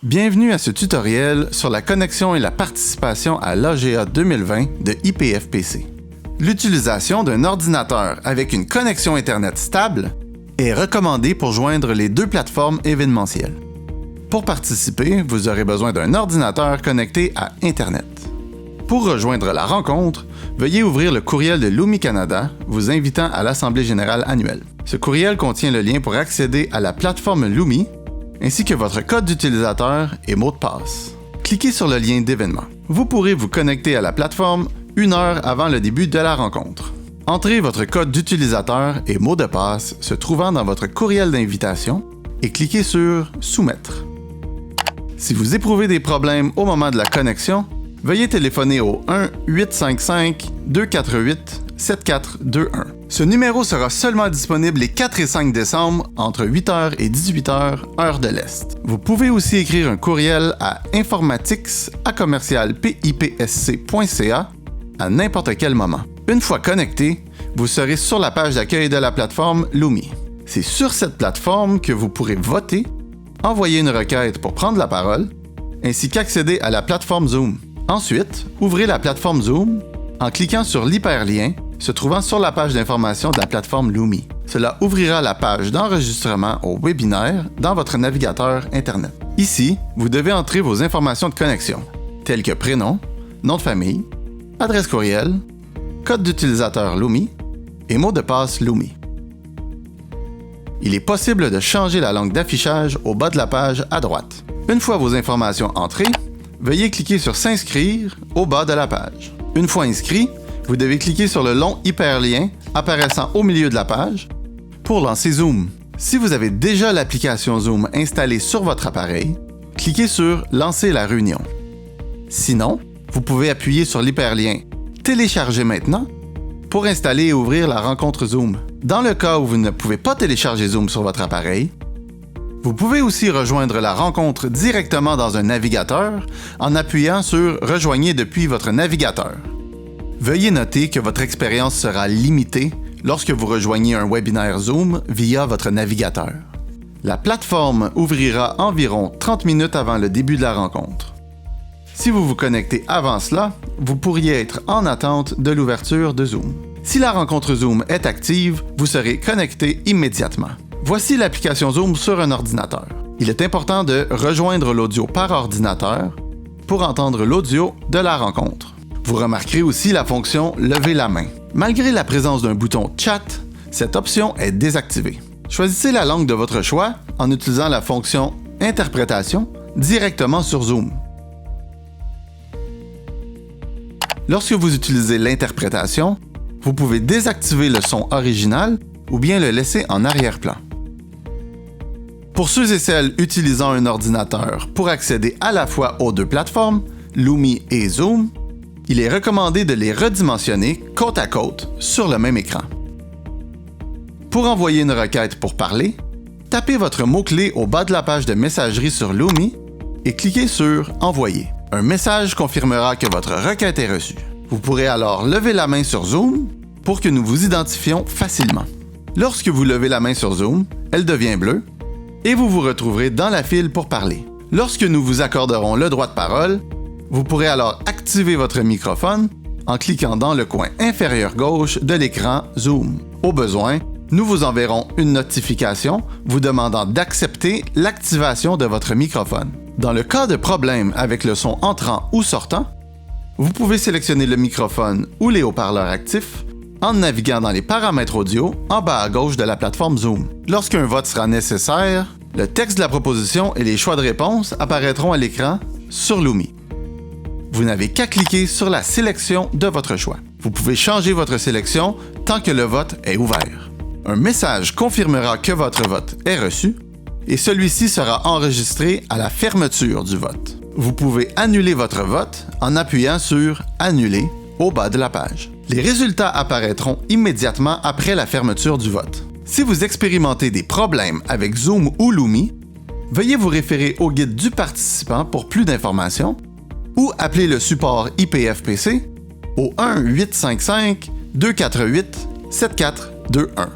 Bienvenue à ce tutoriel sur la connexion et la participation à l'AGA 2020 de IPFPC. L'utilisation d'un ordinateur avec une connexion Internet stable est recommandée pour joindre les deux plateformes événementielles. Pour participer, vous aurez besoin d'un ordinateur connecté à Internet. Pour rejoindre la rencontre, veuillez ouvrir le courriel de Lumi Canada vous invitant à l'Assemblée générale annuelle. Ce courriel contient le lien pour accéder à la plateforme Lumi ainsi que votre code d'utilisateur et mot de passe. Cliquez sur le lien d'événement. Vous pourrez vous connecter à la plateforme 1 heure avant le début de la rencontre. Entrez votre code d'utilisateur et mot de passe se trouvant dans votre courriel d'invitation et cliquez sur « Soumettre ». Si vous éprouvez des problèmes au moment de la connexion, veuillez téléphoner au 1-855-248-7421. Ce numéro sera seulement disponible les 4 et 5 décembre entre 8h et 18h, heure de l'Est. Vous pouvez aussi écrire un courriel à informatics@pipsc.ca à n'importe quel moment. Une fois connecté, vous serez sur la page d'accueil de la plateforme Lumi. C'est sur cette plateforme que vous pourrez voter, envoyer une requête pour prendre la parole, ainsi qu'accéder à la plateforme Zoom. Ensuite, ouvrez la plateforme Zoom en cliquant sur l'hyperlien se trouvant sur la page d'information de la plateforme Lumi. Cela ouvrira la page d'enregistrement au webinaire dans votre navigateur Internet. Ici, vous devez entrer vos informations de connexion, telles que prénom, nom de famille, adresse courriel, code d'utilisateur Lumi et mot de passe Lumi. Il est possible de changer la langue d'affichage au bas de la page à droite. Une fois vos informations entrées, veuillez cliquer sur « S'inscrire » au bas de la page. Une fois inscrit, vous devez cliquer sur le long hyperlien apparaissant au milieu de la page pour lancer Zoom. Si vous avez déjà l'application Zoom installée sur votre appareil, cliquez sur « Lancer la réunion ». Sinon, vous pouvez appuyer sur l'hyperlien « Télécharger maintenant » pour installer et ouvrir la rencontre Zoom. Dans le cas où vous ne pouvez pas télécharger Zoom sur votre appareil, vous pouvez aussi rejoindre la rencontre directement dans un navigateur en appuyant sur « Rejoignez depuis votre navigateur ». Veuillez noter que votre expérience sera limitée lorsque vous rejoignez un webinaire Zoom via votre navigateur. La plateforme ouvrira environ 30 minutes avant le début de la rencontre. Si vous vous connectez avant cela, vous pourriez être en attente de l'ouverture de Zoom. Si la rencontre Zoom est active, vous serez connecté immédiatement. Voici l'application Zoom sur un ordinateur. Il est important de rejoindre l'audio par ordinateur pour entendre l'audio de la rencontre. Vous remarquerez aussi la fonction « Lever la main ». Malgré la présence d'un bouton « Chat », cette option est désactivée. Choisissez la langue de votre choix en utilisant la fonction « Interprétation » directement sur Zoom. Lorsque vous utilisez l'interprétation, vous pouvez désactiver le son original ou bien le laisser en arrière-plan. Pour ceux et celles utilisant un ordinateur pour accéder à la fois aux deux plateformes, Lumi et Zoom, il est recommandé de les redimensionner côte à côte sur le même écran. Pour envoyer une requête pour parler, tapez votre mot-clé au bas de la page de messagerie sur Lumi et cliquez sur « Envoyer ». Un message confirmera que votre requête est reçue. Vous pourrez alors lever la main sur Zoom pour que nous vous identifions facilement. Lorsque vous levez la main sur Zoom, elle devient bleue et vous vous retrouverez dans la file pour parler. Lorsque nous vous accorderons le droit de parole, vous pourrez alors activer votre microphone en cliquant dans le coin inférieur gauche de l'écran Zoom. Au besoin, nous vous enverrons une notification vous demandant d'accepter l'activation de votre microphone. Dans le cas de problème avec le son entrant ou sortant, vous pouvez sélectionner le microphone ou les haut-parleurs actifs en naviguant dans les paramètres audio en bas à gauche de la plateforme Zoom. Lorsqu'un vote sera nécessaire, le texte de la proposition et les choix de réponse apparaîtront à l'écran sur Lumi. Vous n'avez qu'à cliquer sur la sélection de votre choix. Vous pouvez changer votre sélection tant que le vote est ouvert. Un message confirmera que votre vote est reçu et celui-ci sera enregistré à la fermeture du vote. Vous pouvez annuler votre vote en appuyant sur « Annuler » au bas de la page. Les résultats apparaîtront immédiatement après la fermeture du vote. Si vous expérimentez des problèmes avec Zoom ou Lumi, veuillez vous référer au guide du participant pour plus d'informations ou appelez le support IPFPC au 1-855-248-7421.